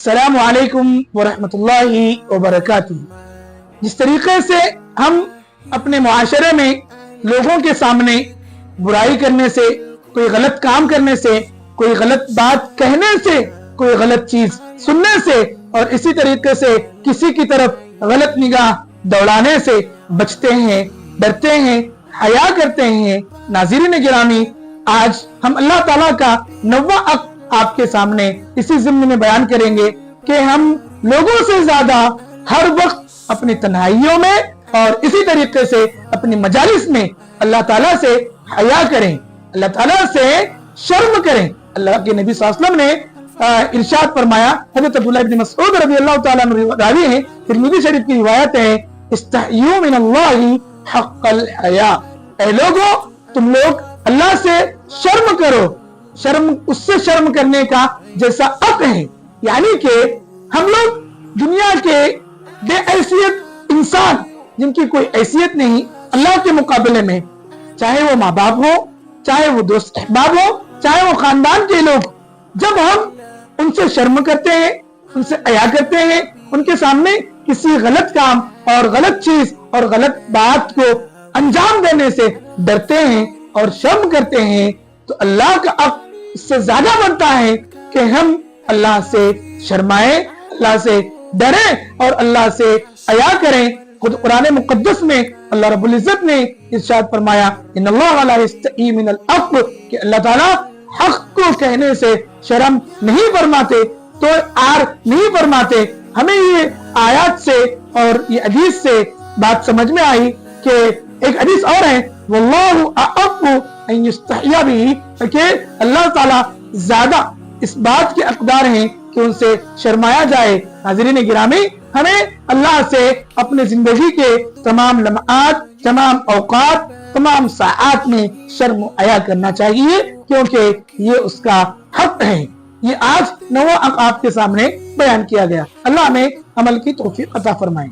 अस्सलामु अलैकुम वरहमतुल्लाहि वबरकातुहू। जिस तरीके से हम अपने मुआशरे में लोगों के सामने बुराई करने से, कोई गलत काम करने से, कोई गलत बात कहने से, कोई गलत चीज सुनने से और इसी तरीके से किसी की तरफ गलत निगाह दौड़ाने से बचते हैं, डरते हैं, हया करते हैं। नाज़रीन गिरामी, आज हम अल्लाह ताला का 9वां हक़ आपके सामने इसी ज़िम्न में बयान करेंगे कि हम लोगों से ज्यादा हर वक्त अपनी तन्हाइयों में और इसी तरीके से अपनी मजालिस में अल्लाह ताला से हया करें, अल्लाह ताला से शर्म करें। अल्लाह के नबी सल्लल्लाहु अलैहि वसल्लम ने इरशाद फरमाया, हज़रत अब्दुल्लाह इब्न मसऊद रज़ियल्लाहु ताला अन्हु रावी हैं, तिरमिज़ी शरीफ की रिवायत है, इस्तहयू मिनल्लाहि हक़्क़ल हया। ऐ लोगों, तुम लोग अल्लाह से शर्म करो। शर्म उससे शर्म करने का जैसा हक है, यानी कि हम लोग दुनिया के बेहैसियत इंसान जिनकी कोई हैसियत नहीं अल्लाह के मुकाबले में, चाहे वो माँ बाप हो, चाहे वो दोस्त अहबाब हो, चाहे वो खानदान के लोग, जब हम उनसे शर्म करते हैं, उनसे हया करते हैं, उनके सामने किसी गलत काम और गलत चीज और गलत बात को अंजाम देने से डरते हैं और शर्म करते हैं, तो अल्लाह का हक इससे ज्यादा बनता है कि हम अल्लाह से शर्माएं, अल्लाह से डरें और अल्लाह से हया करें। खुद कुरान मुकद्दस में अल्लाह रब्बुल इज्जत ने इरशाद फरमाया, इन्नल्लाह ला यस्तही मिनल हक़, कि अल्लाह ताला हक को कहने से शर्म नहीं फरमाते, तो आर नहीं फरमाते। हमें ये आयत से और ये हदीस से बात समझ में आई कि एक हदीस और है, वल्लाहु अहक्कु अन युस्तहया बिही, कि अल्लाह ताला ज्यादा इस बात के हकदार हैं कि उनसे शर्माया जाए। नाज़रीन गिरामी, हमें अल्लाह से अपने जिंदगी के तमाम लम्हात, तमाम औकात, तमाम साआत में शर्म हया करना चाहिए, क्योंकि ये उसका हक है। ये आज 9वां हक़ आपके सामने बयान किया गया। अल्लाह हमें अमल की तौफीक अता फरमाए।